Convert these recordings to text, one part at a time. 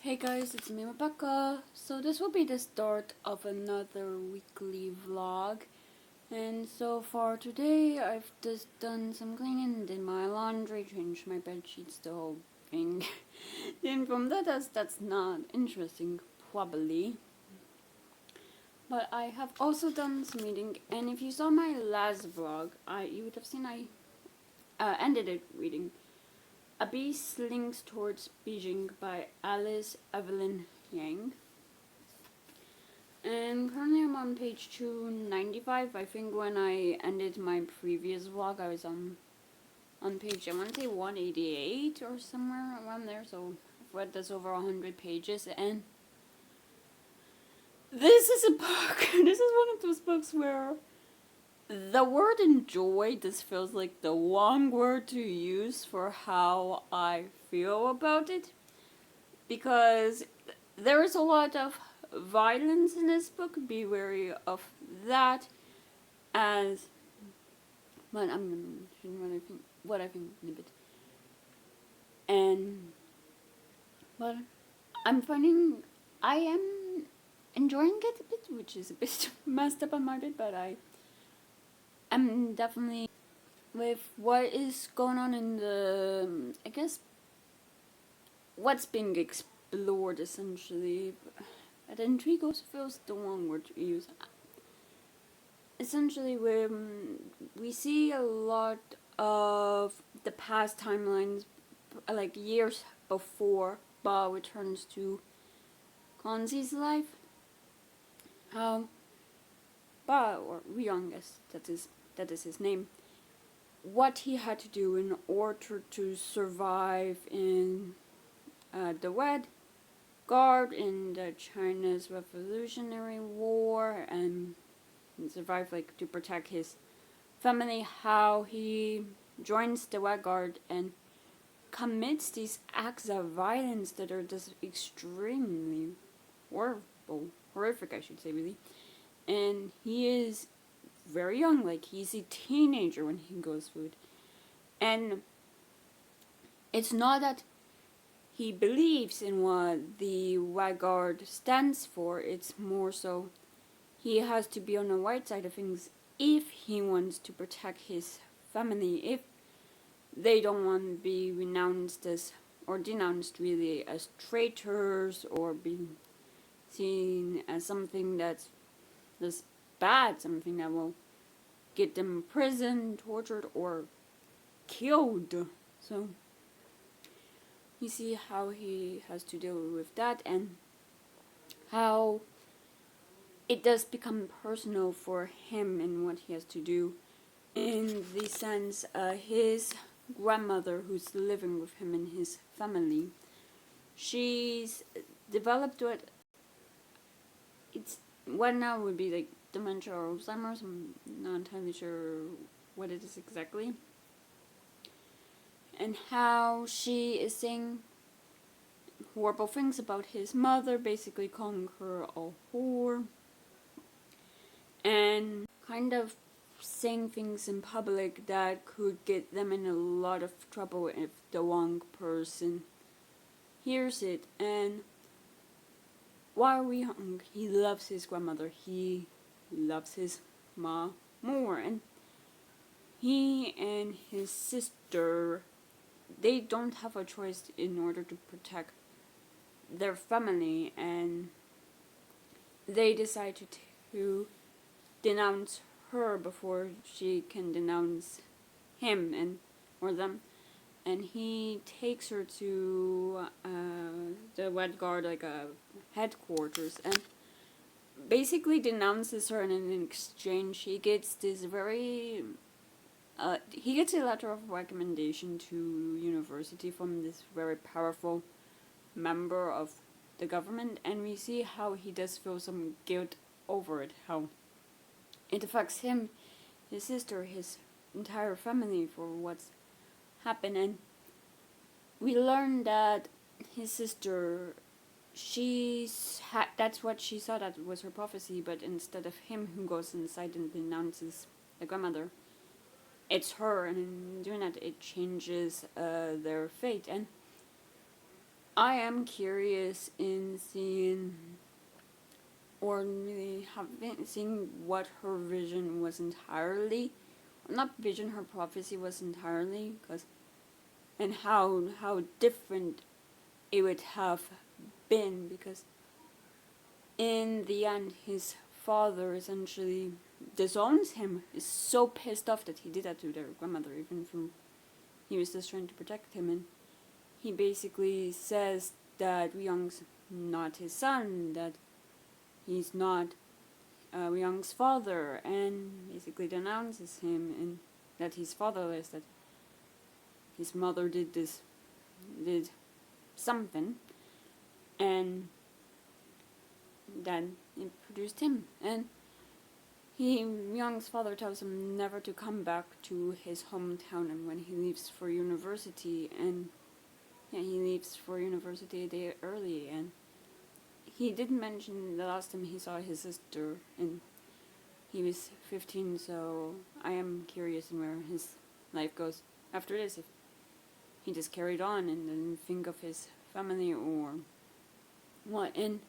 Hey guys, it's me Rebecca. So this will be the start of another weekly vlog. And so far today I've just done some cleaning, did my laundry, changed my bed sheets, the whole thing. And from that's not interesting probably. But I have also done some reading, and if you saw my last vlog, you would have seen I ended it reading A Bee Slinks Towards Beijing by Alice Evelyn Yang. And currently I'm on page 295. I think when I ended my previous vlog I was on page, I want to say 188 or somewhere around there, so I've read this over 100 pages, and this is a book, this is one of those books where the word enjoy just feels like the wrong word to use for how I feel about it, because there is a lot of violence in this book. Be wary of that, as but I'm gonna mention what I think in a bit. But I'm finding I am enjoying it a bit, which is a bit messed up on my bit, but I'm definitely with what is going on in the, I guess, what's being explored essentially. But intrigue also feels the wrong word to use. Essentially, we see a lot of the past timelines, like years before Ba returns to Kanzi's life. How Ba, or Ryong, guess that is his name, what he had to do in order to survive in the Red Guard in the China's Revolutionary War, and survive to protect his family. How he joins the Red Guard and commits these acts of violence that are just extremely horrific, I should say, really. And he is very young, he's a teenager when he goes through it. And it's not that he believes in what the Red Guard stands for, it's more so he has to be on the right side of things if he wants to protect his family, if they don't want to be renounced as, or denounced really, as traitors, or be seen as something that's bad, something that will get them imprisoned, tortured, or killed. So you see how he has to deal with that, and how it does become personal for him and what he has to do. In the sense, his grandmother, who's living with him and his family, she's developed what now would be dementia or Alzheimer's. I'm not entirely sure what it is exactly. And how she is saying horrible things about his mother, basically calling her a whore, and kind of saying things in public that could get them in a lot of trouble if the wrong person hears it. And while young, he loves his grandmother, he loves his ma more, and he and his sister, they don't have a choice in order to protect their family, and they decide to denounce her before she can denounce him or them. And he takes her to the Red Guard, a headquarters, and basically denounces her, and in exchange he gets this he gets a letter of recommendation to university from this very powerful member of the government, and we see how he does feel some guilt over it, how it affects him, his sister, his entire family for what's happened. And we learn that his sister, that's what she saw, that was her prophecy, but instead of him who goes inside and denounces the grandmother, it's her, and in doing that it changes their fate. And I am curious in seeing, or really haven't seen what her vision was entirely, not vision, her prophecy was entirely, and how different it would have been, because in the end his father essentially disowns him, is so pissed off that he did that to their grandmother, even though he was just trying to protect him, and he basically says that Young's not his son, that he's not Young's father, and basically denounces him, and that he's fatherless, that his mother did something, and then it produced him. And Young's father tells him never to come back to his hometown, and when he leaves for university, and yeah, he leaves for university a day early, and he didn't mention the last time he saw his sister, and he was 15, so I am curious in where his life goes after this, if he just carried on and didn't think of his family or what. And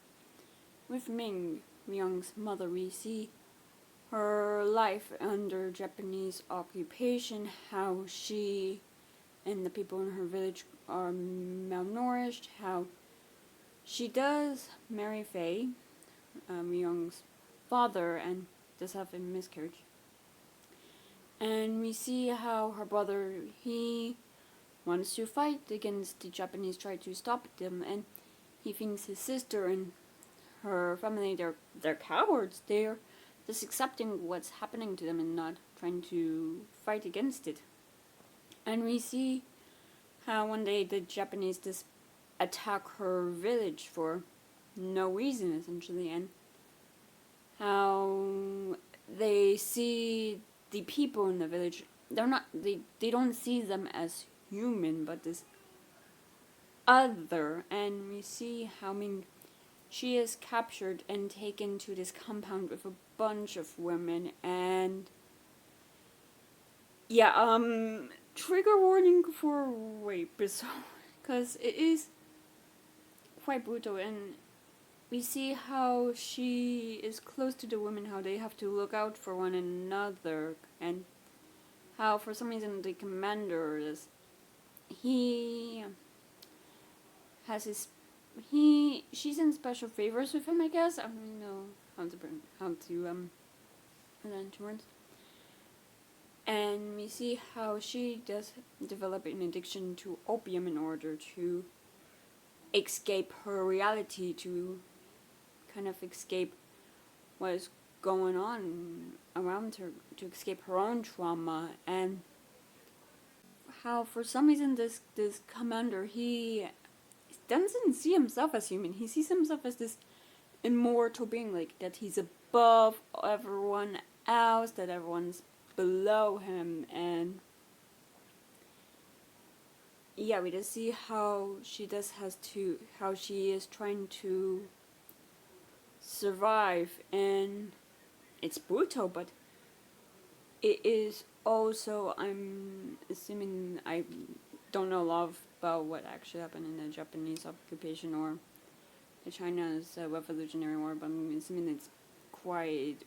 with Ming, Young's mother, we see her life under Japanese occupation, how she and the people in her village are malnourished, how she does marry Faye, Young's father, and does have a miscarriage. And we see how her brother, he wants to fight against the Japanese, try to stop them, and he thinks his sister and her family, they're cowards. They're just accepting what's happening to them and not trying to fight against it. And we see how one day the Japanese just attack her village for no reason, essentially, and how they see the people in the village, they don't see them as human, but this other. And we see how she is captured and taken to this compound with a bunch of women, and yeah, trigger warning for rape, because it is quite brutal. And we see how she is close to the women, how they have to look out for one another, and how for some reason the commander is, he has his, she's in special favors with him, I guess. I don't know how to learn to words. And we see how she does develop an addiction to opium in order to escape her reality, to kind of escape what is going on around her, to escape her own trauma. And how for some reason this commander, he doesn't see himself as human. He sees himself as this immortal being, like that he's above everyone else, that everyone's below him. And yeah, we just see how she is trying to survive, and it's brutal, but it is also, I'm assuming, I don't know a lot about what actually happened in the Japanese occupation or China's Revolutionary War, but I'm assuming it's quite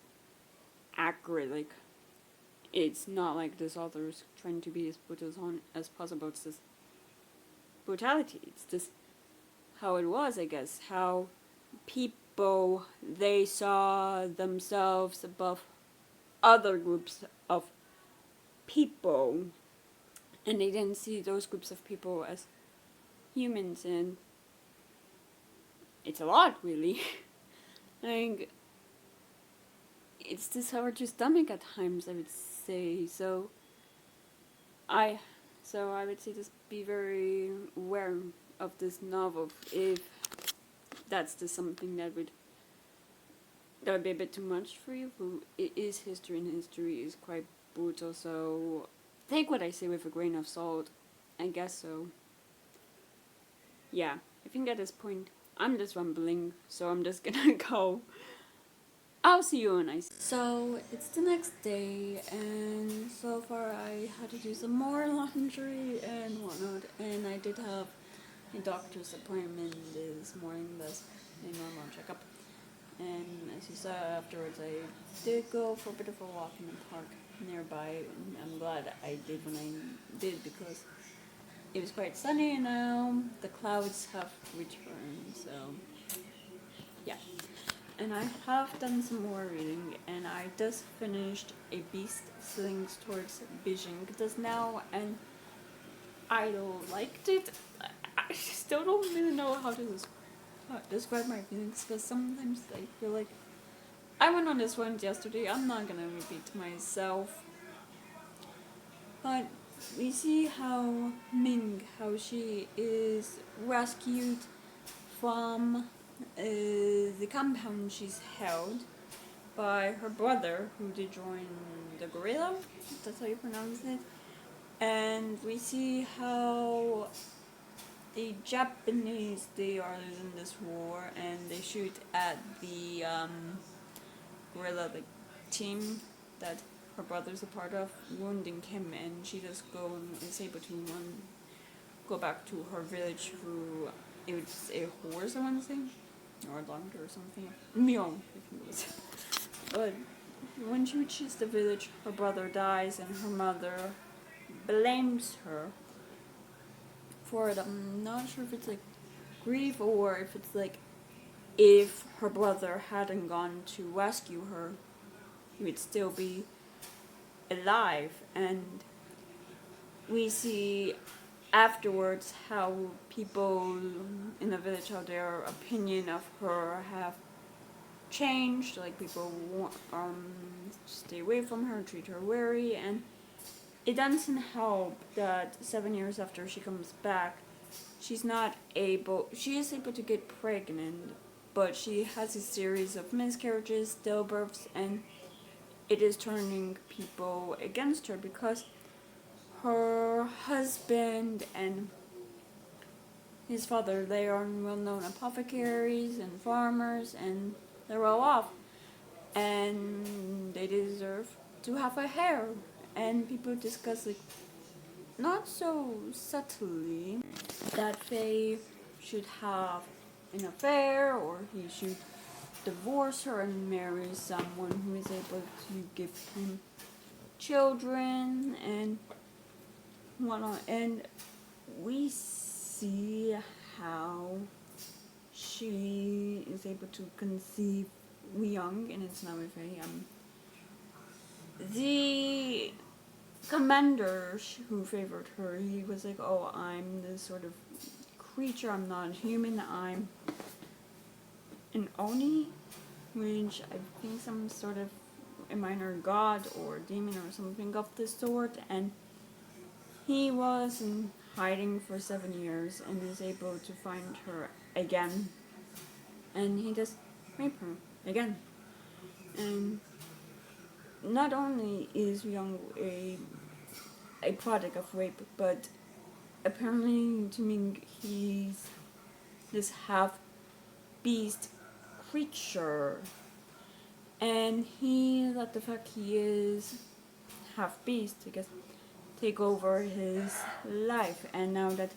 accurate. Like, it's not like this author is trying to be as brutal as possible. It's just brutality. It's just how it was, I guess. How people, they saw themselves above other groups of people, and they didn't see those groups of people as humans. And it's a lot, really. Like, it's just hard to stomach at times, I would say. So I would say just be very aware of this novel, if that's just something that would be a bit too much for you. It is history, and history is quite brutal, so take what I say with a grain of salt, I guess. So yeah, I think at this point I'm just rambling, so I'm just gonna go. I'll see you when I see. So it's the next day, and so far I had to do some more laundry and whatnot, and I did have a doctor's appointment this morning. That's a normal checkup. And as you saw afterwards, I did go for a bit of a walk in the park nearby. And I'm glad I did when I did, because it was quite sunny and now the clouds have returned. So yeah. And I have done some more reading, and I just finished A Beast Slings Towards Beijing just now, and I liked it. I still don't really know how to describe my feelings, because sometimes I feel like I went on this one yesterday. I'm not gonna repeat myself, but we see how Ming, how she is rescued from the compound she's held by her brother, who did join the gorilla. That's how you pronounce it. And we see how the Japanese, they are losing this war, and they shoot at the gorilla, the team that her brother's a part of, wounding him, and she just is able to go back to her village through, it's a horse, I want to say, or a donkey or something. Mule, I think it was. But when she reaches the village, her brother dies, and her mother blames her for it. I'm not sure if it's like grief, or if it's like, if her brother hadn't gone to rescue her, he would still be alive. And we see afterwards how people in the village, how their opinion of her have changed. Like, people stay away from her, treat her weary, and it doesn't help that 7 years after she comes back, she is able to get pregnant, but she has a series of miscarriages, stillbirths, and it is turning people against her, because her husband and his father, they are well-known apothecaries and farmers, and they're well off, and they deserve to have a heir. And people discuss, like, not so subtly, that Faye should have an affair, or he should divorce her and marry someone who is able to give him children and whatnot. And we see how she is able to conceive young, and it's not with Faye. The commander who favored her, he was like, oh, I'm this sort of creature, I'm not human, I'm an Oni, which I think some sort of a minor god or demon or something of the sort, and he was in hiding for 7 years and is able to find her again, and he just raped her again. And not only is Young a product of rape, but apparently to me he's this half beast creature, and he let the fact he is half beast, I guess, take over his life. And now that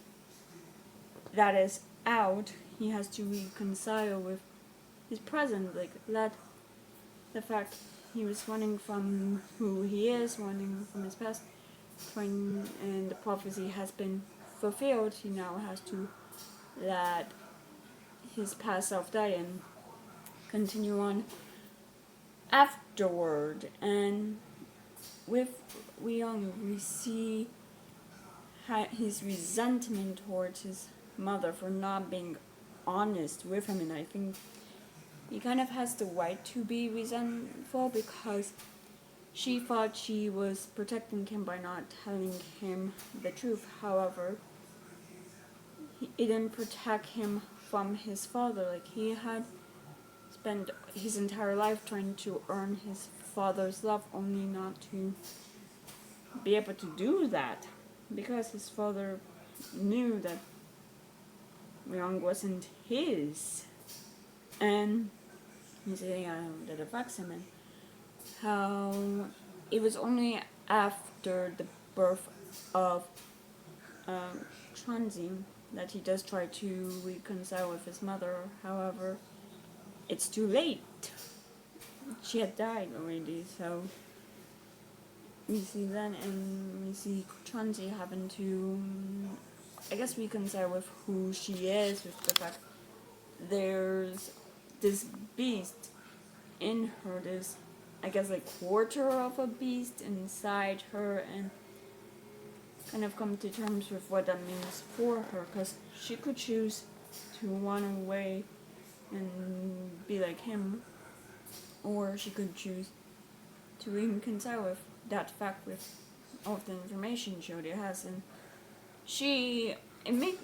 that is out, he has to reconcile with his present, like let the fact he was running from who he is, running from his past, and the prophecy has been fulfilled. He now has to let his past self die and continue on afterward. And with Young, we see his resentment towards his mother for not being honest with him, and I think he kind of has the right to be resentful, because she thought she was protecting him by not telling him the truth. However, it didn't protect him from his father. Like, he had spent his entire life trying to earn his father's love, only not to be able to do that, because his father knew that Young wasn't his. And he's saying that affects him, and how it was only after the birth of Transi that he does try to reconcile with his mother. However, it's too late. She had died already, so we see that, and we see Chunji having to, I guess, reconcile with who she is, with the fact there's this beast in her, this, I guess, like quarter of a beast inside her, and kind of come to terms with what that means for her, because she could choose to run away and be like him, or she could choose to reconcile with that fact, with all of the information she already has. And she is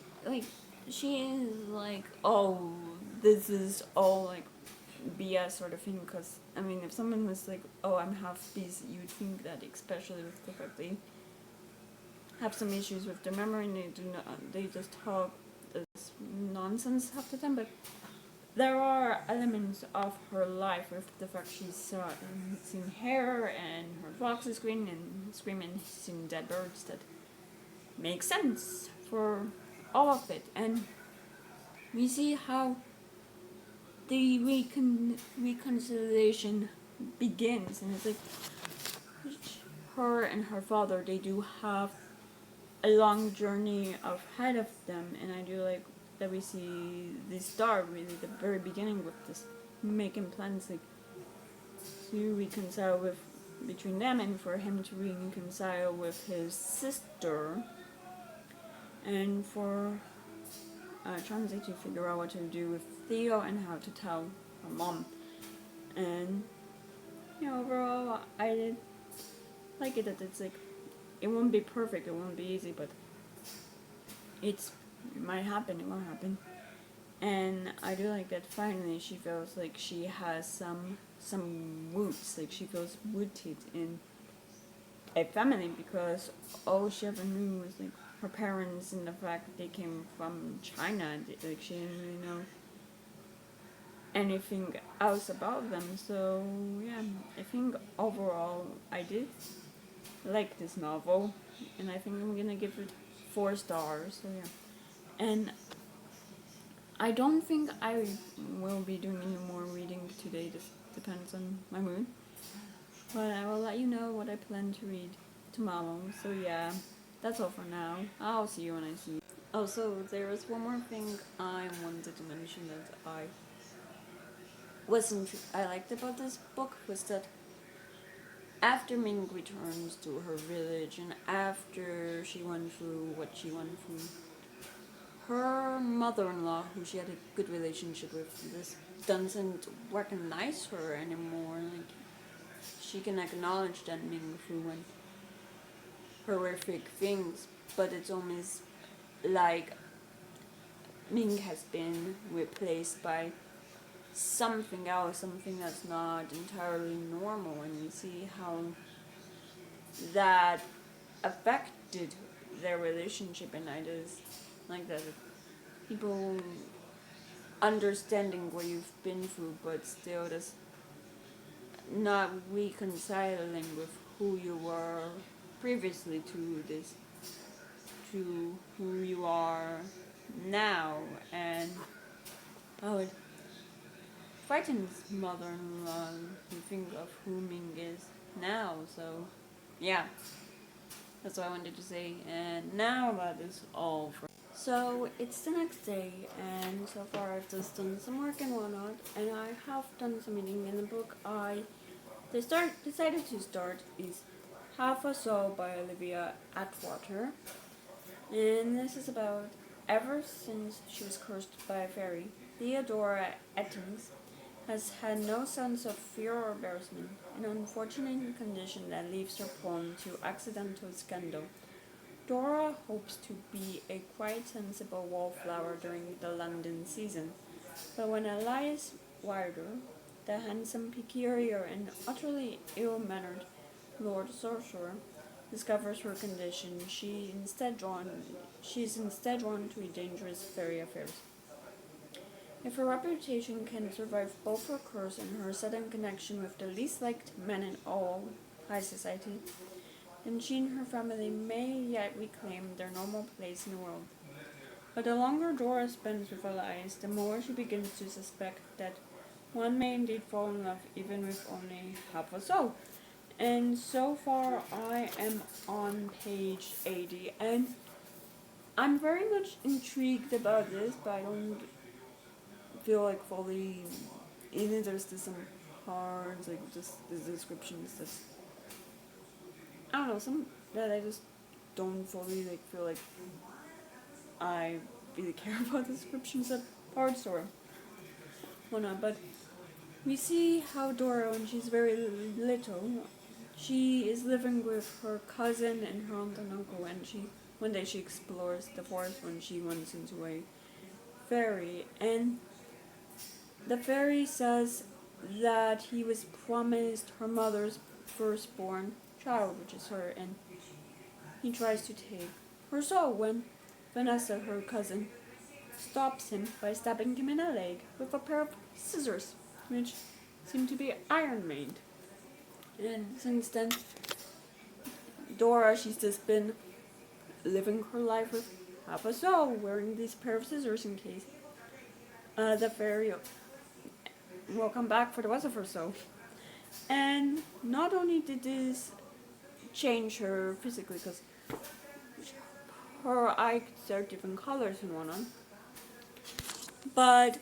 like, oh, this is all like BS sort of thing, because I mean, if someone was like, oh, I'm half beast, you'd think that, especially with the fact they have some issues with their memory and they just talk this nonsense half the time. But there are elements of her life, with the fact she's seen hair and her fox is screaming, seen dead birds, that makes sense for all of it. And we see how the reconciliation begins, and it's like her and her father, they do have a long journey ahead of them, and I do like that we see this start really the very beginning with this making plans like to reconcile with between them, and for him to reconcile with his sister, and for Chauncey to figure out what to do with Theo and how to tell her mom. And overall, I did like it that it's like, it won't be perfect, it won't be easy, but it might happen, it won't happen. And I do like that finally she feels like she has some roots, like she feels rooted in a family, because all she ever knew was like her parents and the fact that they came from China. Like she didn't really know anything else about them. So yeah, I think overall I did like this novel, and I think I'm gonna give it 4 stars. So yeah, and I don't think I will be doing any more reading today. This depends on my mood, but I will let you know what I plan to read tomorrow. So yeah, that's all for now. I'll see you when I see you. Also, there is one more thing I wanted to mention that I liked about this book, was that after Ming returns to her village, and after she went through what she went through, her mother-in-law, who she had a good relationship with, this doesn't recognize her anymore. Like, she can acknowledge that Ming through when horrific things, but it's almost like Ming has been replaced by something else, something that's not entirely normal, and you see how that affected their relationship. And I just like that people understanding what you've been through, but still just not reconciling with who you were previously to who you are now, and how it frightens mother-in-law to think of who Ming is now. So yeah, that's what I wanted to say, and now that is all for. So it's the next day, and so far I've just done some work and whatnot, and I have done some reading. In the book decided to start is Half a Soul by Olivia Atwater, and this is about ever since she was cursed by a fairy, Theodora Ettins has had no sense of fear or embarrassment, an unfortunate condition that leaves her prone to accidental scandal. Dora hopes to be a quite sensible wallflower during the London season, but when Elias Wilder, the handsome, peculiar, and utterly ill-mannered Lord Sorcerer, discovers her condition, she is instead drawn to dangerous fairy affairs. If her reputation can survive both her curse and her sudden connection with the least liked man in all high society, then she and her family may yet reclaim their normal place in the world. But the longer Dora spends with Elias, the more she begins to suspect that one may indeed fall in love even with only half a soul. And so far I am on page 80, and I'm very much intrigued about this, but I don't feel like fully in it. There's just some parts, like just the descriptions that I don't know, some that I just don't fully like feel like I really care about the descriptions of parts or whatnot. But we see how Dora, when she's very little, she is living with her cousin and her aunt and uncle, and one day she explores the forest when she runs into a fairy, and the fairy says that he was promised her mother's firstborn child, which is her, and he tries to take her soul when Vanessa, her cousin, stops him by stabbing him in the leg with a pair of scissors, which seem to be iron made. And since then, Dora, she's just been living her life with half a soul, wearing this pair of scissors in case the fairy will come back for the rest of her soul. And not only did this change her physically, because her eyes are different colors and whatnot, but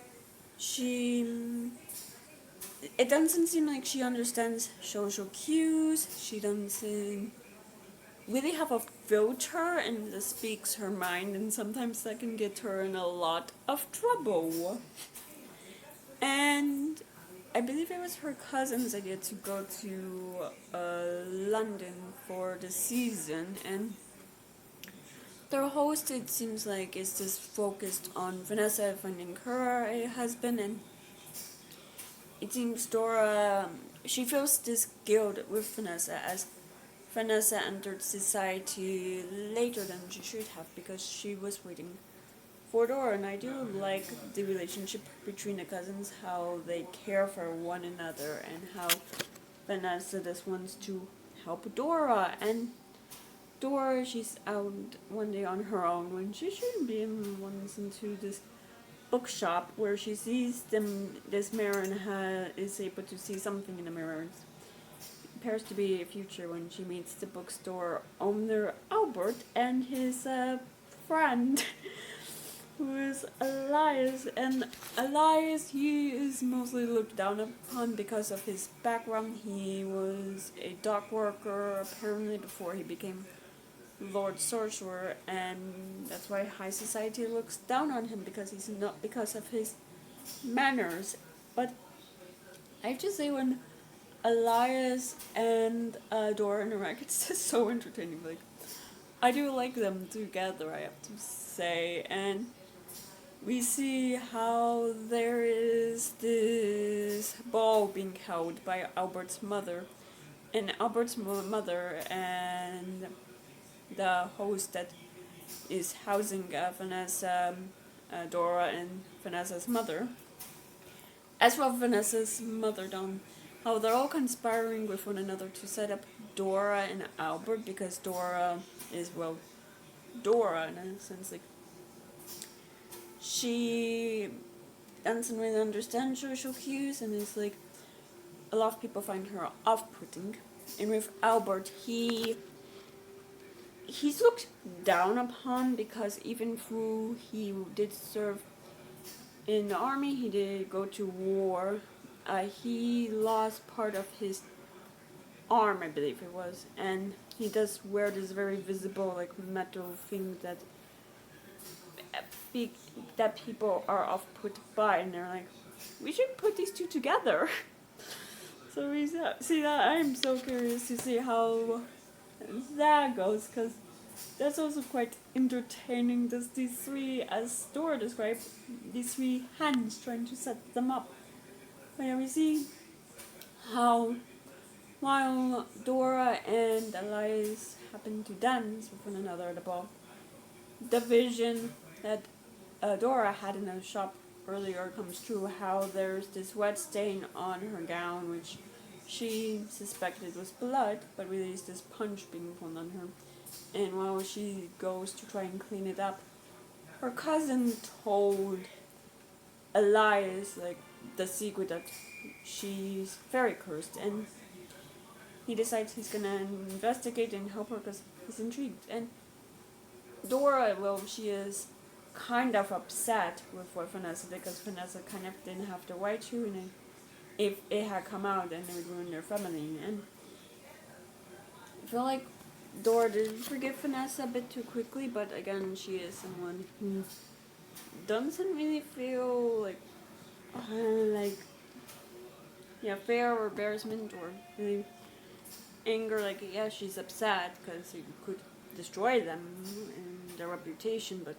it doesn't seem like she understands social cues. She doesn't really have a filter and just speaks her mind, and sometimes that can get her in a lot of trouble. And I believe it was her cousin's idea to go to London for the season, and their host, it seems like, is just focused on Vanessa finding her a husband, and it seems Dora, she feels this guilt with Vanessa as Vanessa entered society later than she should have because she was waiting for Dora. And I do like the relationship between the cousins, how they care for one another, and how Vanessa just wants to help Dora. And Dora, she's out one day on her own when she shouldn't be, and runs into this bookshop where she sees this mirror and is able to see something in the mirror. It appears to be a future when she meets the bookstore owner Albert and his friend who is Elias. And Elias, he is mostly looked down upon because of his background. He was a dock worker apparently before he became Lord Sorcerer, and that's why high society looks down on him, because he's not, because of his manners. But I have to say, when Elias and Dora interact, it's just so entertaining. Like, I do like them together, I have to say. And we see how there is this ball being held by Albert's mother, and Albert's mother and the host that is housing Vanessa, Dora, and Vanessa's mother, as well as Vanessa's mother, Dawn, how they're all conspiring with one another to set up Dora and Albert, because Dora is, well, Dora in a sense. Like, she doesn't really understand social cues, and it's like a lot of people find her off-putting. And with Albert, he's looked down upon, because even though he did serve in the army, he did go to war, he lost part of his arm, I believe it was, and he does wear this very visible, like, metal thing that people are off put by, and they're like, we should put these two together. So we see that. I'm so curious to see how that goes, because that's also quite entertaining. There's these three, as Dora described, these three hands trying to set them up. But yeah, we see how while Dora and Elias happen to dance with one another at the ball, the vision that Dora had in the shop earlier comes true, how there's this wet stain on her gown, which she suspected was blood, but really is this punch being pulled on her. And while she goes to try and clean it up, her cousin told Elias like the secret that she's fairy cursed, and he decides he's gonna investigate and help her because he's intrigued. And Dora, well, she is kind of upset with what Vanessa did because Vanessa kind of didn't have the right to, and if it had come out, then it would ruin their family. And I feel like Dora did forgive Vanessa a bit too quickly, but again, she is someone who doesn't really feel like fear or embarrassment or really anger. Like, yeah, she's upset because it could destroy them and their reputation, but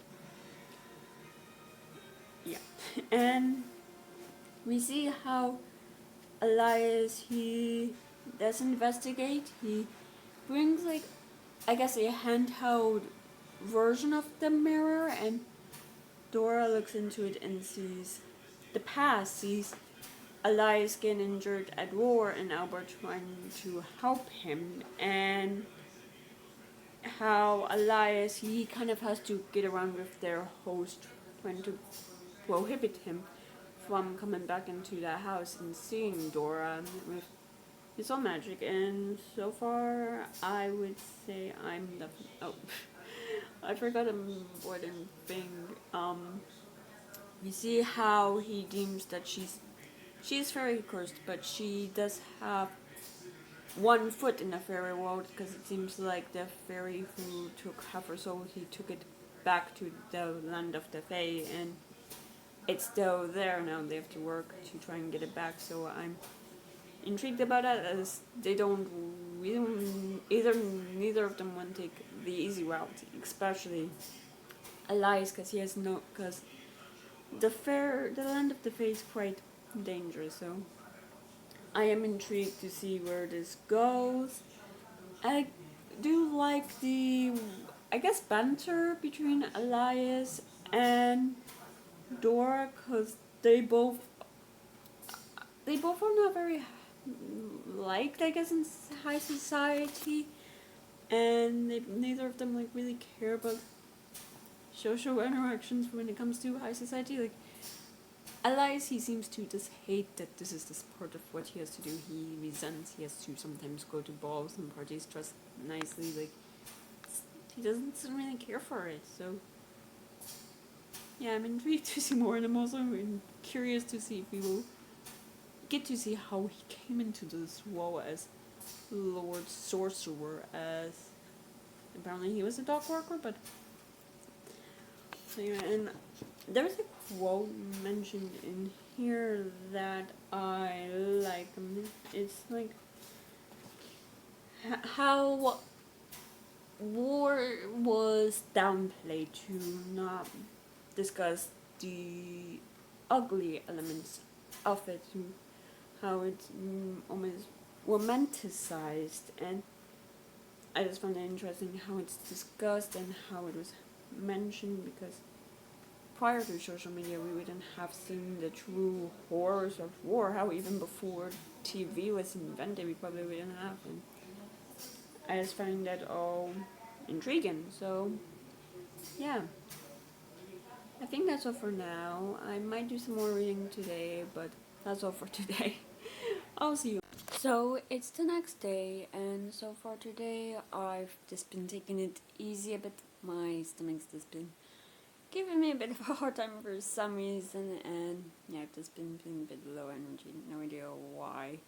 yeah. And we see how Elias, he does investigate. He brings I guess a handheld version of the mirror, and Dora looks into it and sees the past, sees Elias getting injured at war and Albert trying to help him, and how Elias, he kind of has to get around with their host trying to prohibit him from coming back into that house and seeing Dora with his own magic. And so far, I would say I'm the... Oh, I forgot an important thing. We see how he deems that she's fairy cursed, but she does have one foot in the fairy world, because it seems like the fairy who took half her soul, he took it back to the land of the Fae, and it's still there now. They have to work to try and get it back, so I'm intrigued about that, as neither of them want to take the easy route, especially Elias, because the land of the Fae is quite dangerous, so I am intrigued to see where this goes. I do like the, I guess, banter between Elias and Dora, because they both are not very liked, I guess, in high society, and neither of them really care about social interactions when it comes to high society. Like, Elias, he seems to just hate that this is this part of what he has to do. He resents he has to sometimes go to balls and parties dressed nicely. Like, he doesn't really care for it. So yeah, I'm intrigued to see more, and I'm also curious to see if we will get to see how he came into this role as Lord Sorcerer, as apparently he was a dog worker, but anyway. And there's a quote mentioned in here that I like. It's like how war was downplayed to not discuss the ugly elements of it, to how it's almost romanticized, and I just found it interesting how it's discussed and how it was mentioned, because prior to social media we wouldn't have seen the true horrors of war. How even before TV was invented we probably wouldn't have, and I just find that all intriguing. So yeah, I think that's all for now. I might do some more reading today, but that's all for today. I'll see you. So it's the next day, and so far today I've just been taking it easy a bit. My stomach's just been giving me a bit of a hard time for some reason, and yeah, I've just been feeling a bit low energy, no idea why.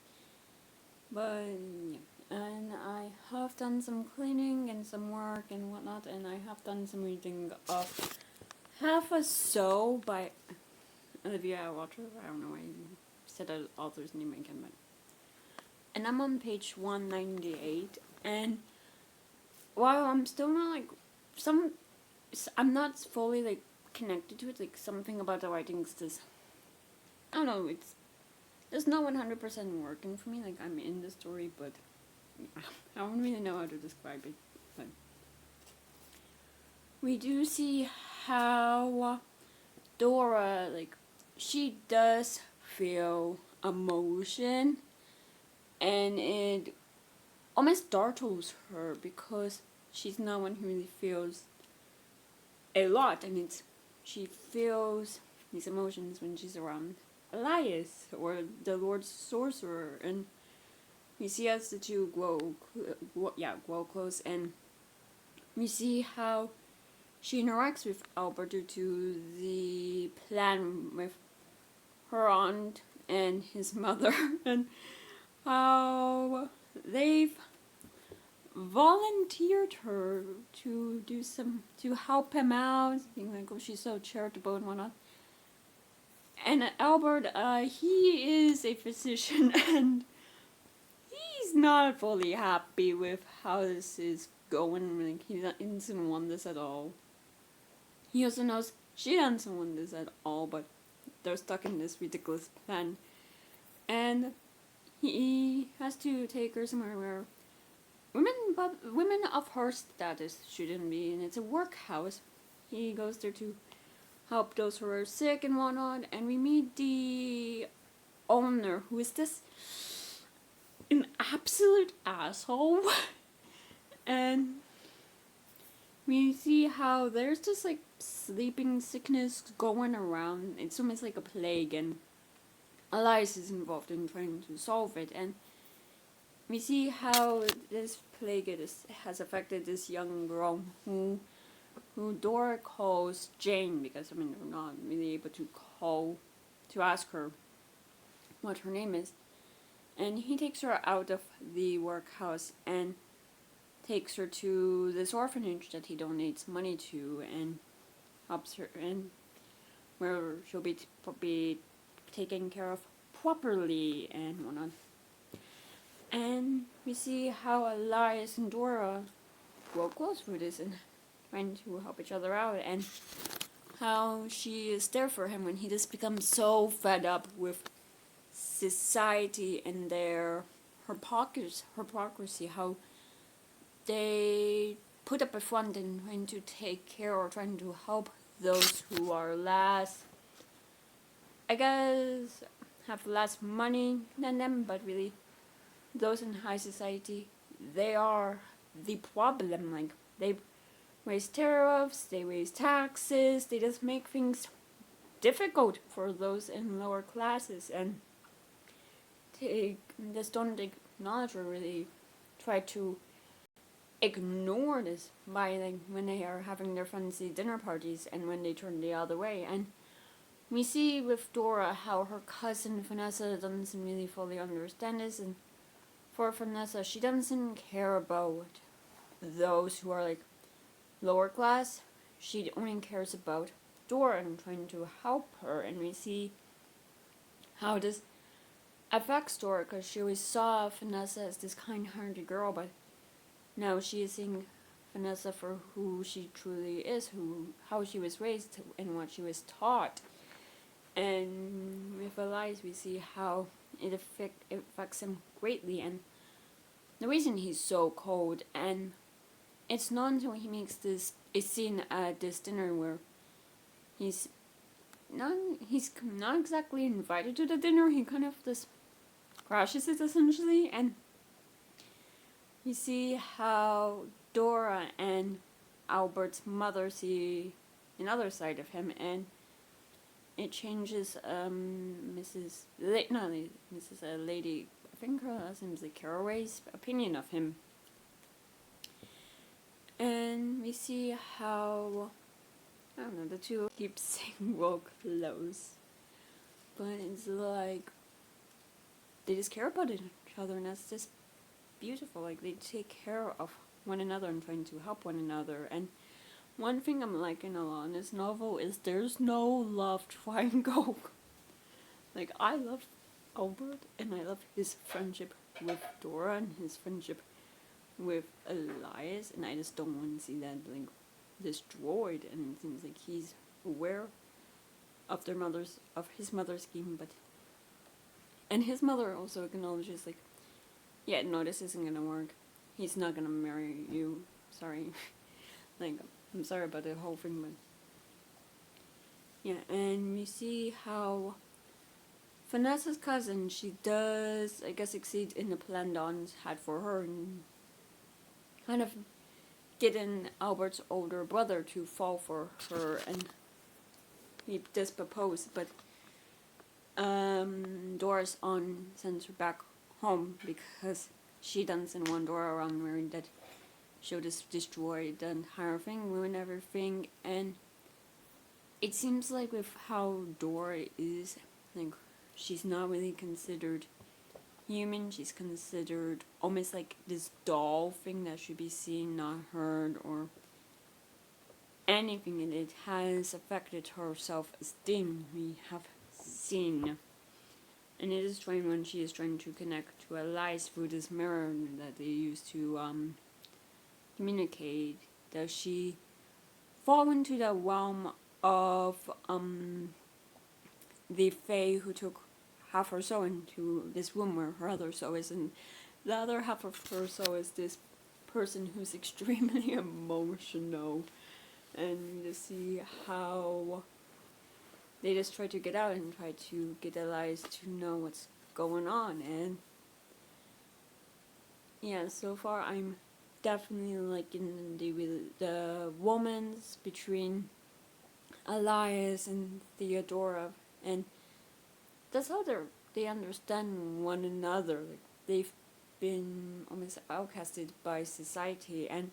But yeah, and I have done some cleaning and some work and whatnot, and I have done some reading of Half a Soul by Olivia Walter. I don't know why I said that author's name again, but... And I'm on page 198, and while I'm still not I'm not fully connected to it, something about the writings just, I don't know, it's not 100% working for me. I'm in the story, but I don't really know how to describe it. But we do see how Dora, she does feel emotion, and it almost startles her because she's not one who really feels a lot, and it's she feels these emotions when she's around Elias or the Lord Sorcerer, and we see as the two grow close, and we see how she interacts with Albert due to the plan with her aunt and his mother, and how they've volunteered her to help him out, being like, oh, she's so charitable and whatnot. And Albert, he is a physician, and he's not fully happy with how this is going. Like, he doesn't want this at all. He also knows she doesn't want this at all, but they're stuck in this ridiculous plan. And he has to take her somewhere where women of her status shouldn't be, and it's a workhouse. He goes there to help those who are sick and whatnot, and we meet the owner, who is an absolute asshole. And we see how there's this like sleeping sickness going around. It's almost like a plague, and Elias is involved in trying to solve it. And we see how this plague has affected this young girl who Dora calls Jane, because they're not really able to ask her what her name is. And he takes her out of the workhouse and takes her to this orphanage that he donates money to, and helps her, and where she'll be taken care of properly and whatnot. And we see how Elias and Dora grow close through this and trying to help each other out, and how she is there for him when he just becomes so fed up with society and their hypocrisy, how they put up a front and trying to take care or trying to help those who are less, I guess, have less money than them, but really those in high society, they are the problem. Like, they raise tariffs, they raise taxes, they just make things difficult for those in lower classes, and they just don't acknowledge or really try to ignore this by, like, when they are having their fancy dinner parties and when they turn the other way. And we see with Dora how her cousin Vanessa doesn't really fully understand this, and for Vanessa, she doesn't care about those who are like lower class. She only cares about Dora and trying to help her, and we see how this affects Dora, because she always saw Vanessa as this kind-hearted girl, but now she is seeing Vanessa for who she truly is, how she was raised and what she was taught. And with Elias, we see how it affects him greatly, and the reason he's so cold. And it's not until he makes a scene at this dinner where he's not exactly invited to the dinner. He kind of just crashes it, essentially, and you see how Dora and Albert's mother see another side of him, and it changes Lady, I think her last name is like Caraway's opinion of him. And we see how, I don't know, the two keep saying grow close, but it's like they just care about each other, and that's just beautiful. Like, they take care of one another and trying to help one another. And one thing I'm liking a lot in this novel is there's no love triangle. Like, I love Albert, and I love his friendship with Dora and his friendship with Elias, and I just don't want to see that like destroyed. And it seems like he's aware of his mother's scheme, and his mother also acknowledges, like, yeah, no, this isn't gonna work. He's not gonna marry you. Sorry. Like, I'm sorry about the whole thing, but yeah. And we see how Vanessa's cousin, she does, I guess, succeed in the plan Dawn had for her, and kind of getting Albert's older brother to fall for her, and he does propose, but Dora's aunt sends her back home because she doesn't want Dora around her, that she'll just destroy the entire thing, ruin everything. And it seems like with how Dora is, like, she's not really considered human. She's considered almost like this doll thing that should be seen, not heard, or anything, and it has affected her self-esteem, we have seen. And it is strange when she is trying to connect to Elias through this mirror that they use to communicate. Does she fall into the realm of the Fae who took half her soul into this room where her other soul is, and the other half of her soul is this person who's extremely emotional, and you see how they just try to get out and try to get Elias to know what's going on. And yeah, so far I'm definitely liking the romance between Elias and Theodora, and that's how they understand one another. Like, they've been almost outcasted by society, and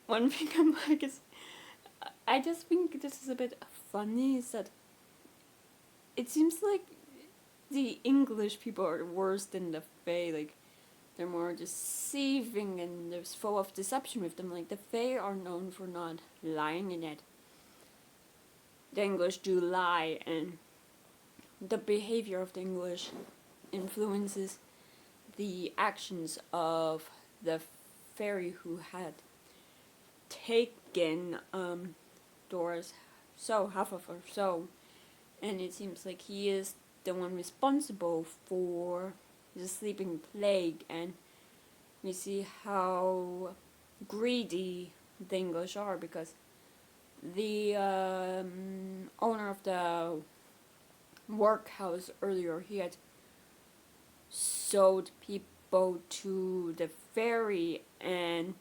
one thing I'm like is, I just think this is a bit funny, is that it seems like the English people are worse than the Fae. Like, they're more deceiving and they're full of deception with them. Like, the Fae are known for not lying, and yet the English do lie, and the behavior of the English influences the actions of the fairy who had taken Dora's soul, half of her soul, and it seems like he is the one responsible for the sleeping plague. And we see how greedy the English are, because the owner of the workhouse earlier, he had sold people to the fairy, and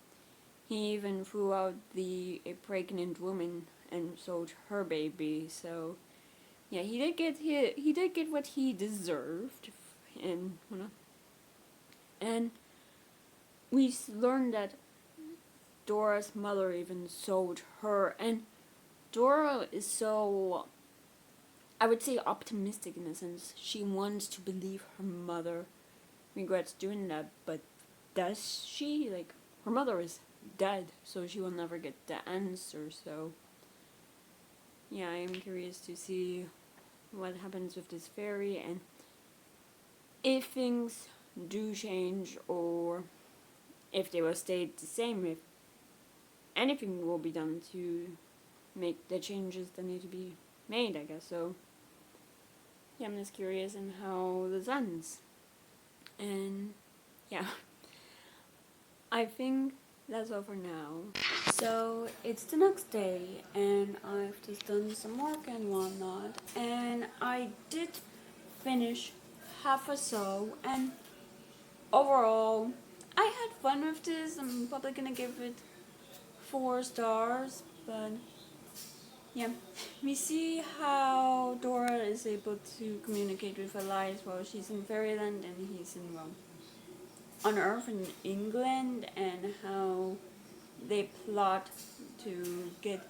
he even threw out a pregnant woman and sold her baby. So yeah, he did get what he deserved, and and we learned that Dora's mother even sold her, and Dora is so, I would say, optimistic in a sense. She wants to believe her mother regrets doing that, but does she? Like, her mother is dead, so she will never get the answer. So yeah, I am curious to see what happens with this fairy, and if things do change, or if they will stay the same, if anything will be done to make the changes that need to be made, I guess. So yeah, I'm just curious in how this ends. And yeah, I think that's all for now. So it's the next day, and I've just done some work and whatnot, and I did finish half a sew, and overall I had fun with this. I'm probably gonna give it 4 stars, but yeah, we see how Dora is able to communicate with Elias while she's in Fairyland and he's in, well, on Earth in England, and how they plot to get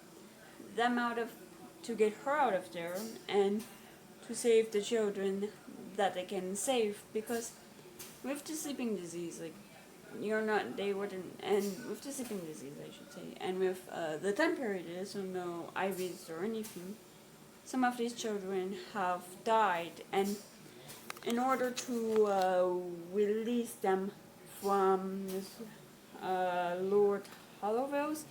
her out of there, and to save the children that they can save, because with the sleeping disease, like, they wouldn't, and with the sleeping disease, I should say, and with the time period, so no IVs or anything, some of these children have died, and in order to release them from this Lord Hollowell's,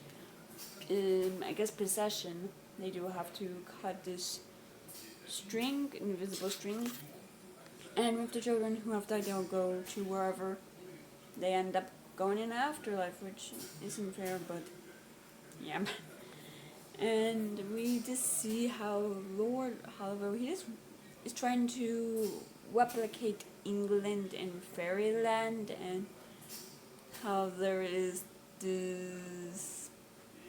I guess, possession, they do have to cut this string, invisible string, and with the children who have died, they'll go to wherever they end up going in the afterlife, which isn't fair, but yeah. And we just see how Lord Hollowell, he is trying to replicate England in Fairyland, and how there is this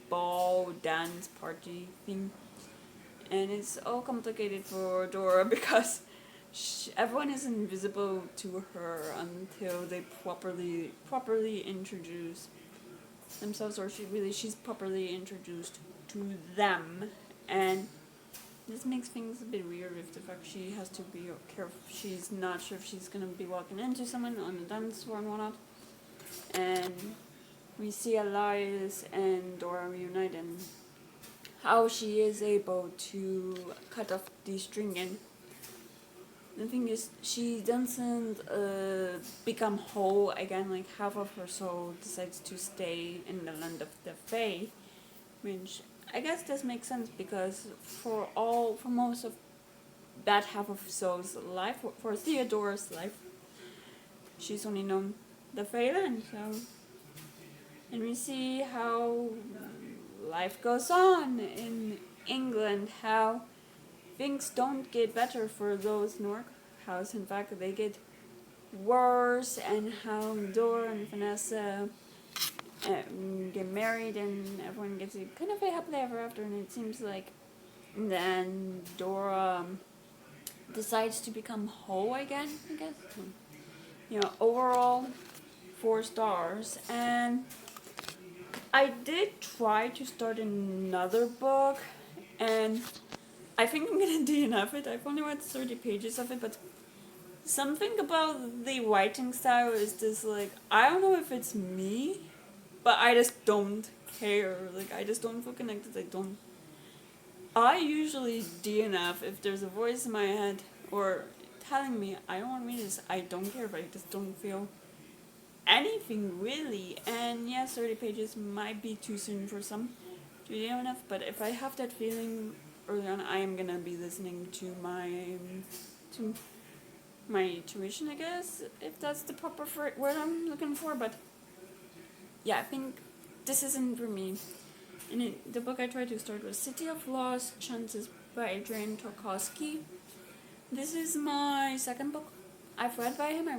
ball dance party thing and it's all complicated for Dora because everyone is invisible to her until they properly introduce themselves, or she's properly introduced to them, and this makes things a bit weird with the fact she has to be careful. She's not sure if she's gonna be walking into someone on the dance floor and whatnot, and we see Elias and Dora reunite and how she is able to cut off the string. And the thing is, she doesn't become whole again, like half of her soul decides to stay in the land of the Fae, which I guess this makes sense because for most of that half of Soul's life, for Theodora's life, she's only known the Fae land, so. And we see how life goes on in England, how things don't get better for those Nork house. In fact, they get worse, and how Dora and Vanessa get married and everyone gets a kind of a happily ever after, and it seems like then Dora decides to become whole again, I guess. Overall 4 stars. And I did try to start another book, and I think I'm gonna DNF it. I've only read 30 pages of it, but something about the writing style is just like, I don't know if it's me, but I just don't care. Like, I just don't feel connected. I usually DNF if there's a voice in my head or telling me I don't want to read this. I don't care, but I just don't feel anything really. And yes, 30 pages might be too soon for some to DNF, but if I have that feeling early on, I am gonna be listening to my tuition, I guess, if that's the proper word I'm looking for. But yeah, I think this isn't for me. And the book I tried to start was City of Lost Chances by Adrian Tarkovsky. This is my second book I've read by him.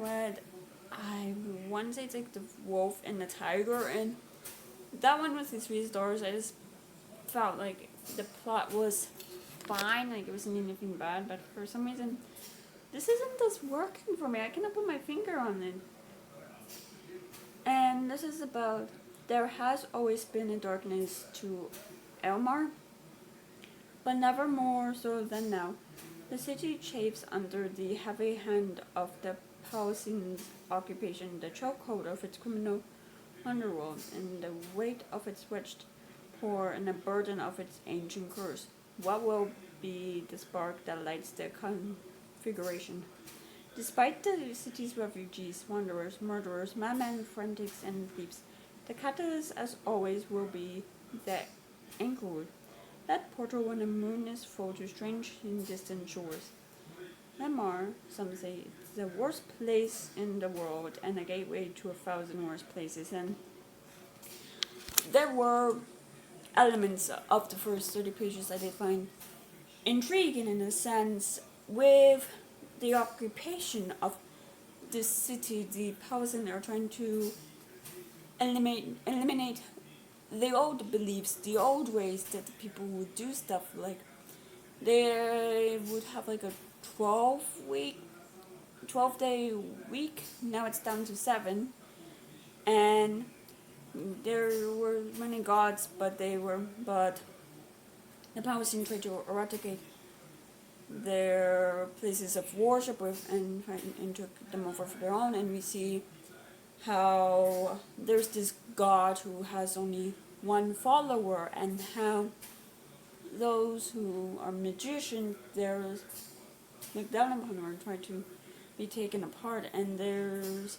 I want to say it's like The Wolf and the Tiger, and that one was the 3 stars. I just felt like the plot was fine, like it wasn't anything bad, but for some reason this isn't just working for me. I cannot put my finger on it. And this is about, there has always been a darkness to Elmar, but never more so than now. The city chafes under the heavy hand of the Palestine's occupation, the chokehold of its criminal underworld, and the weight of its wretched poor, and the burden of its ancient curse. What will be the spark that lights the configuration? Despite the city's refugees, wanderers, murderers, madmen, frantics, and thieves, the catalyst, as always, will be the anchorwood, that portal when the moon is full to strange and distant shores. Lamar, some say, it's the worst place in the world and a gateway to 1,000 worse places. And there were elements of the first 30 pages I did find intriguing, in a sense, with the occupation of this city. The Palestinians are trying to eliminate the old beliefs, the old ways that the people would do stuff. Like, they would have like a 12-day week. Now it's down to 7, and there were many gods, but the Palestinians tried to eradicate their places of worship and took them over for their own. And we see how there's this god who has only one follower, and how those who are magicians, there's looked down upon or try to be taken apart. And there's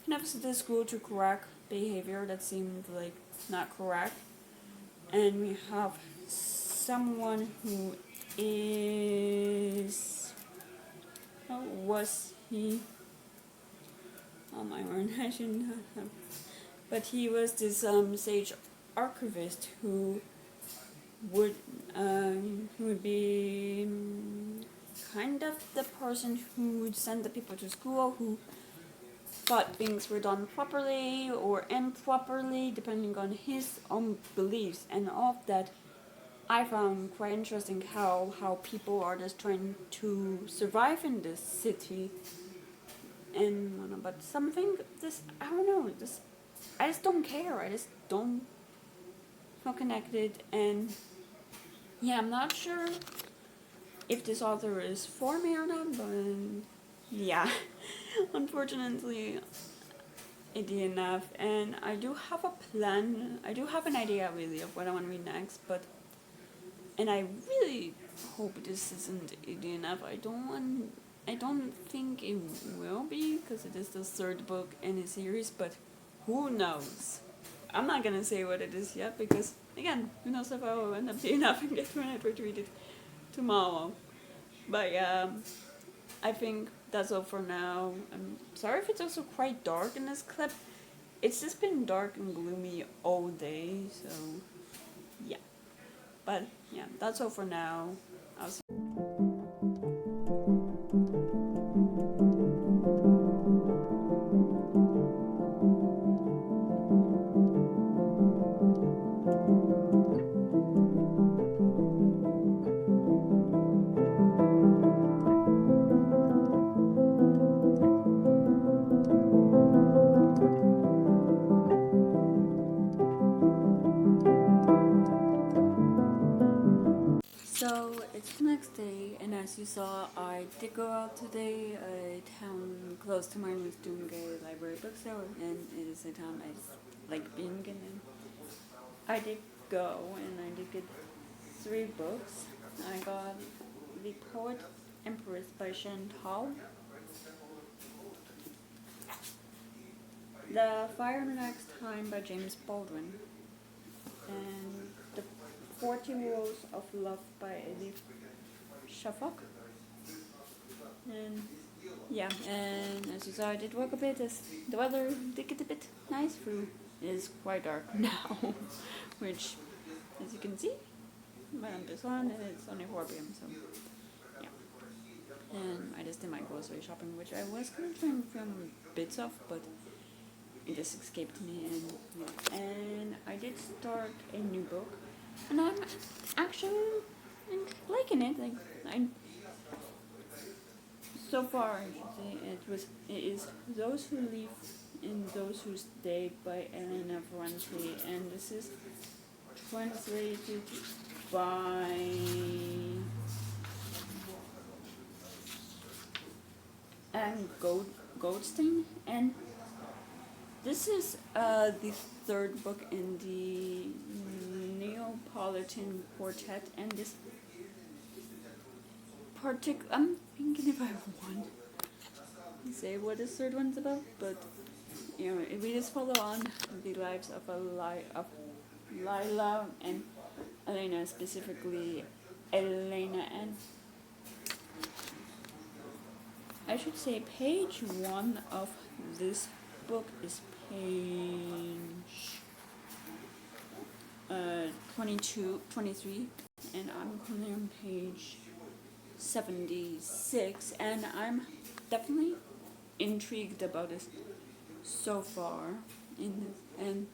kind of this school to correct behavior that seemed like not correct. And we have someone who is, how was he? Oh my word, I shouldn't have. But he was this sage archivist who would be kind of the person who would send the people to school who thought things were done properly or improperly, depending on his own beliefs. And all of that I found quite interesting how people are just trying to survive in this city, and but something this I don't know, this I just don't care. I just don't feel connected, and yeah, I'm not sure if this author is for me or not, but yeah, unfortunately, it did enough. And I do have a plan. I do have an idea really of what I want to read next, but and I really hope this isn't easy enough. I don't think it will be because it is the third book in a series, but who knows? I'm not gonna say what it is yet because again, who knows if I will end up being enough and get when I try to read it tomorrow. But yeah, I think that's all for now. I'm sorry if it's also quite dark in this clip. It's just been dark and gloomy all day, so yeah. But yeah, that's all for now. I'll see. So it's the next day, and as you saw, I did go out today. A town close to mine was doing a library book sale, and it is a town I like being in. I did go, and I did get 3 books. I got The Poet Empress by Chantal, The Fire Next Time by James Baldwin, and The 40 Rules of Love by Edith Shafak. And yeah, and as you saw, I did work a bit as the weather did get a bit nice through. It is quite dark now, which, as you can see, when I'm this on, it's only 4 p.m. So yeah. And I just did my grocery shopping, which I was gonna try and film bits of, but it just escaped me. And yeah. And I did start a new book, and I'm actually liking it. Like so far, I should say it is Those Who Leave and Those Who Stay by Elena Ferrante, and this is translated by Anne Goldstein, and this is the 3rd book in the Neapolitan Quartet, and this I'm thinking if I want to say what this 3rd one's about, but you know, we just follow on the lives of Lila and Elena, specifically Elena, and I should say page 1 of this book is page 23, and I'm currently on page 76, and I'm definitely intrigued about this so far. And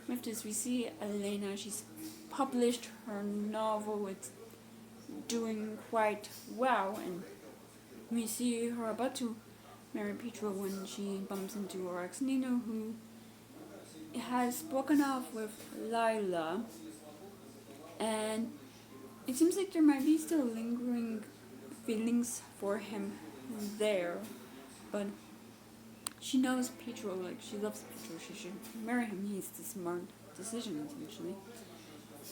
with this, we see Elena. She's published her novel. It's doing quite well, and we see her about to marry Pietro when she bumps into her ex Nino, who has broken off with Lila, and it seems like there might be still lingering feelings for him there, but she knows Pietro, like she loves Pietro, she should marry him. He's the smart decision, essentially.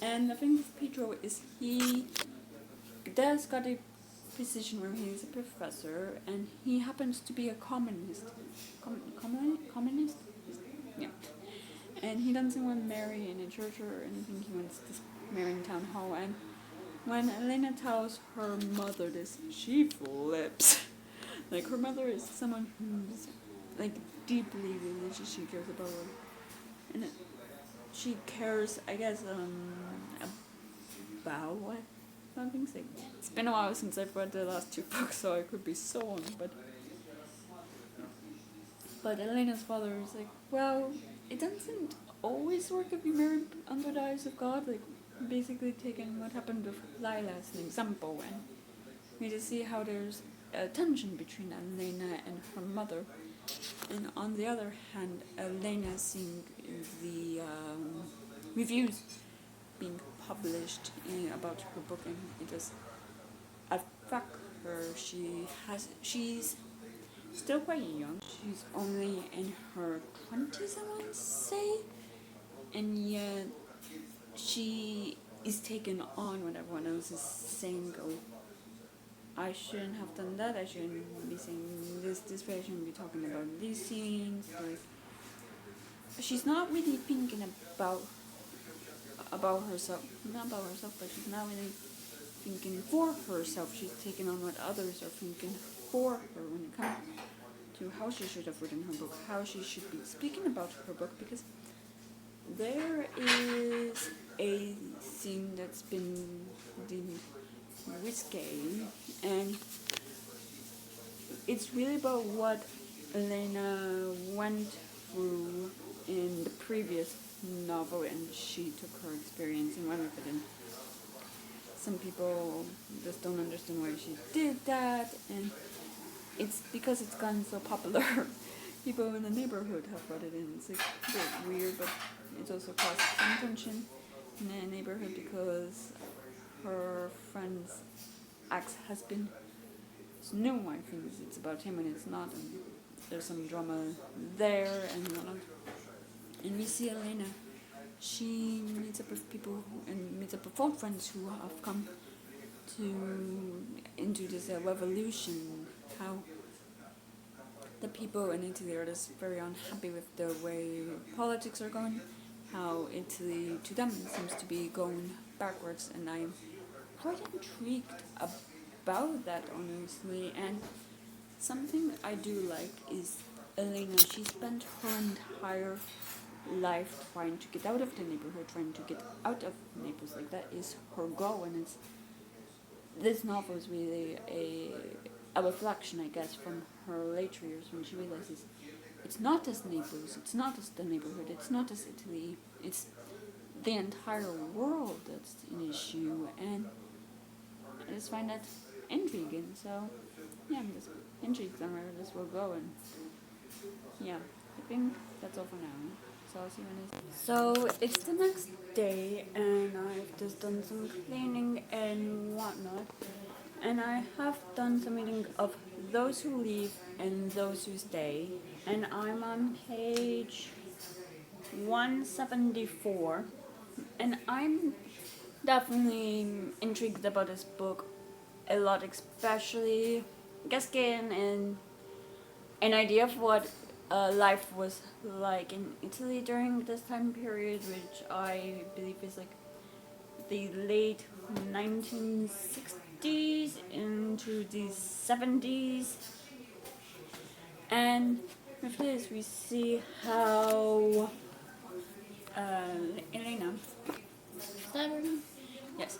And the thing with Pietro is he does got a position where he's a professor, and he happens to be a communist. Communist? Yeah. And he doesn't want to marry in a church or anything, he wants to marry in town hall. And when Elena tells her mother this, she flips. Like, her mother is someone who's like deeply religious. She cares about her, and she cares, I guess, about what something. Like, it's been a while since I've read the last 2 books, so I could be so on. But Elena's father is like, well, it doesn't always work if you marry under the eyes of God. Like, basically taken what happened with Lila as an example, and we just see how there's a tension between Elena and her mother, and on the other hand, Elena seeing the reviews being published about her book, and it does affect her. She's still quite young. She's only in her 20s, I want to say, and yet she is taken on when everyone else is saying, "Oh, I shouldn't have done that. I shouldn't be saying this way. I shouldn't be talking about these scenes." Like, she's not really thinking about herself, not about herself, but she's not really thinking for herself. She's taking on what others are thinking for her when it comes to how she should have written her book, how she should be speaking about her book, because there is a scene that's been deemed risque, and it's really about what Elena went through in the previous novel, and she took her experience and went with it. And some people just don't understand why she did that, and it's because it's gotten so popular. People in the neighborhood have read it, and it's like a bit weird, but it's also caused some tension in the neighborhood because her friend's ex-husband is new. I think it's about him and it's not, and there's some drama there and whatnot. And we see Elena. She meets up with people and meets up with old friends who have come into this revolution. How the people in Italy are just very unhappy with the way politics are going. How Italy, to them, seems to be going backwards, and I'm quite intrigued about that, honestly. And something I do like is Elena. She spent her entire life trying to get out of the neighborhood, trying to get out of Naples. Like, that is her goal, and this novel is really a reflection, I guess, from her later years when she realizes it's not just Naples, it's not just the neighborhood, it's not just Italy, it's the entire world that's an issue, and I just find that intriguing. So yeah, I'm just intrigued on where this will go, and yeah, I think that's all for now. So I'll see you when it's... So it's the next day, and I've just done some cleaning and whatnot, and I have done some reading of Those Who Leave and Those Who Stay, and I'm on page 174, and I'm definitely intrigued about this book a lot, especially just getting an idea of what life was like in Italy during this time period, which I believe is like the late 1960s into the 70s. And with this, we see how Elena, is that her name? Yes,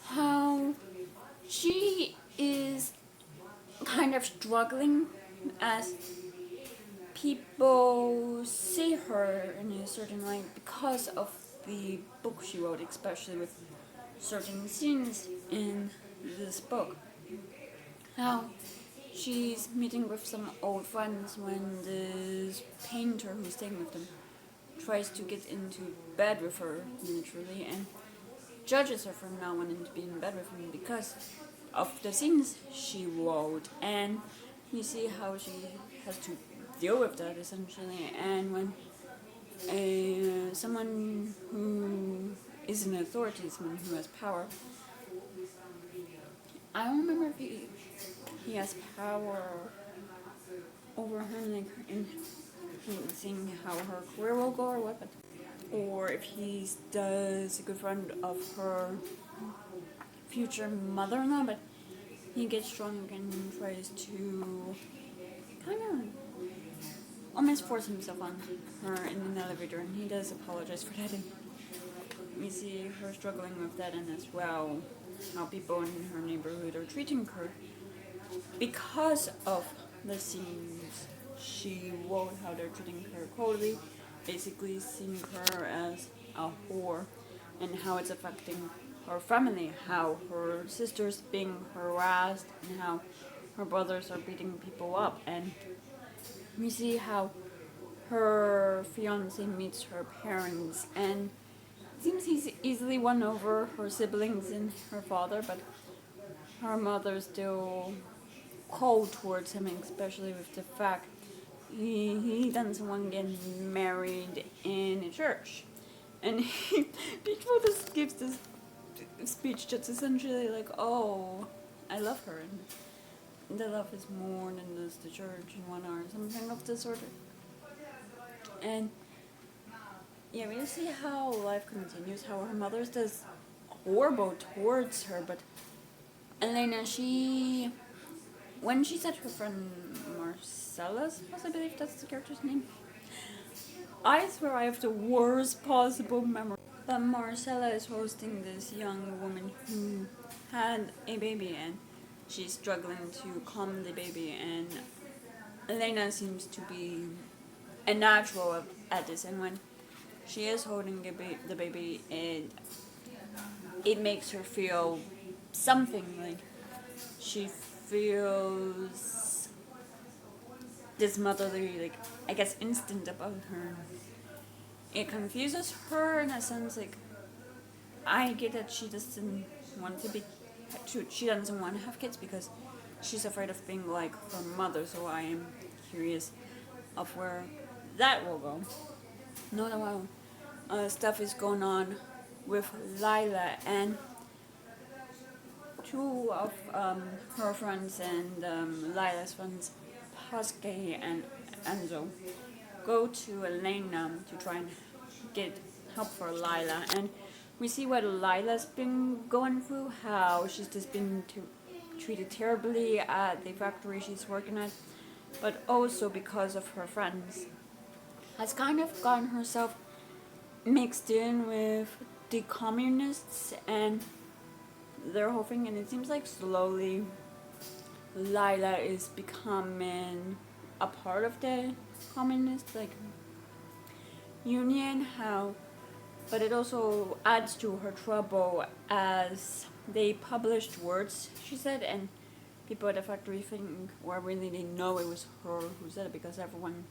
how she is kind of struggling as people see her in a certain light because of the book she wrote, especially with certain scenes in this book. How she's meeting with some old friends when this painter who's staying with them tries to get into bed with her, literally, and judges her from now on into being in bed with him because of the scenes she wrote. And you see how she has to deal with that, essentially. And when someone who is an authority, someone who has power, I don't remember if he has power over her, like in seeing how her career will go or what, but, or if he does a good friend of her future mother-in-law, but he gets strong and tries to kind of almost force himself on her in an elevator, and he does apologize for that, and we see her struggling with that, and as well how people in her neighborhood are treating her because of the scenes she wrote, how they're treating her coldly, basically seeing her as a whore, and how it's affecting her family, how her sister's being harassed, and how her brothers are beating people up, and we see how her fiance meets her parents, and it seems he's easily won over her siblings and her father, but her mother's still cold towards him, especially with the fact he doesn't want to get married in a church. And he before this gives this speech that's essentially like, oh, I love her, and the love is more than just the church and one or something of the sort. And yeah, we see how life continues, how her mother's does horrible towards her, but Elena, when she's at her friend Marcella's house, I believe that's the character's name, I swear I have the worst possible memory. But Marcella is hosting this young woman who had a baby, and she's struggling to calm the baby, and Elena seems to be a natural at this, and when she is holding the baby, it makes her feel something, like she feels this motherly, like, I guess, instinct about her. It confuses her in a sense, like, I get that she doesn't want to be, she doesn't want to have kids because she's afraid of being like her mother, so I am curious of where that will go. No, while stuff is going on with Lila, and two of her friends and Lila's friends, Pasque and Enzo, go to Elena to try and get help for Lila, and we see what Lila's been going through, how she's just been treated terribly at the factory she's working at, but also because of her friends, has kind of gotten herself mixed in with the communists and their whole thing, and it seems like slowly Lila is becoming a part of the communist union, but it also adds to her trouble as they published words she said, and people at the factory think, well, really they know it was her who said it, because everyone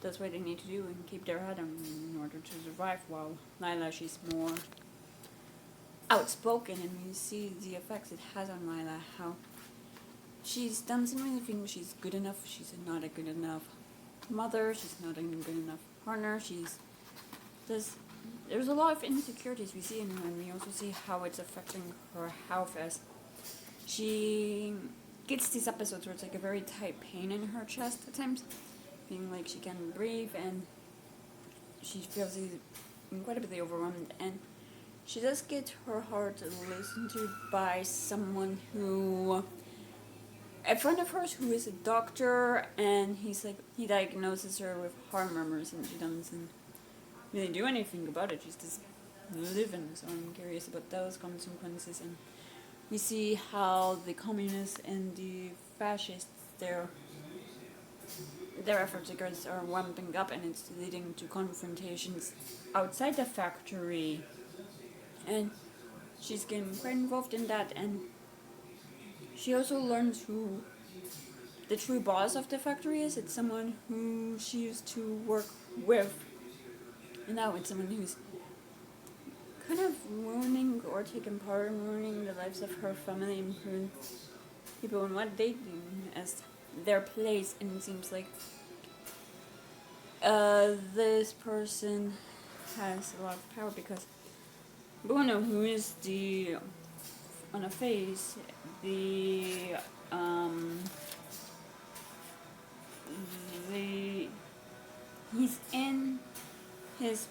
does what they need to do and keep their head on in order to survive, while Lila, she's more outspoken, and we see the effects it has on Lila, how she doesn't really think she's good enough, she's not a good enough mother, she's not a good enough partner, there's a lot of insecurities we see in her, and we also see how it's affecting her health as she gets these episodes where it's like a very tight pain in her chest at times, feeling like she can't breathe, and she feels incredibly overwhelmed, and she does get her heart listened to by someone a friend of hers who is a doctor, and he diagnoses her with heart murmurs, and she doesn't really do anything about it, she's just living, so I'm curious about those consequences, and we see how the communists and the fascists, their efforts against are ramping up, and it's leading to confrontations outside the factory, and she's getting quite involved in that, and she also learns who the true boss of the factory is. It's someone who she used to work with, and now it's someone who's kind of ruining or taking part in ruining the lives of her family and her people and what they do as their place. And it seems like this person has a lot of power because Bruno, who is on a face, he's in this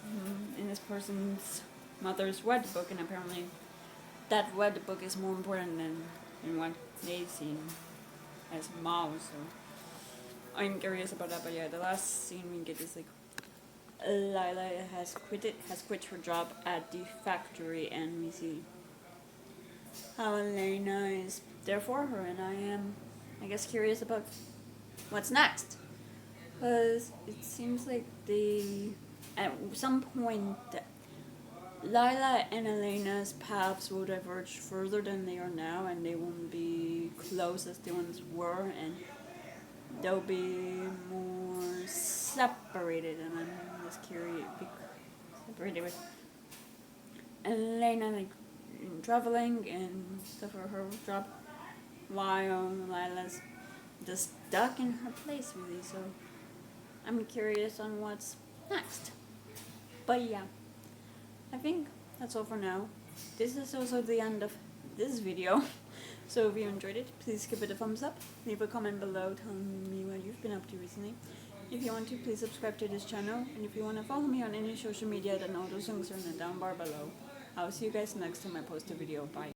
person's mother's wed book, and apparently that wed book is more important than what they see as Mao, so I'm curious about that. But yeah, the last scene we get is like Lila has quit her job at the factory, and we see how Elena is there for her, and I am, I guess, curious about what's next, because it seems like at some point Lila and Elena's paths will diverge further than they are now, and they won't be close as they once were, and they'll be more separated. And I'm just curious, separated with Elena like traveling and stuff for her job, while Lila's just stuck in her place really. So I'm curious on what's next. But yeah, I think that's all for now. This is also the end of this video. So if you enjoyed it, please give it a thumbs up. Leave a comment below telling me what you've been up to recently. If you want to, please subscribe to this channel. And if you want to follow me on any social media, then all those links are in the down bar below. I'll see you guys next time I post a video. Bye.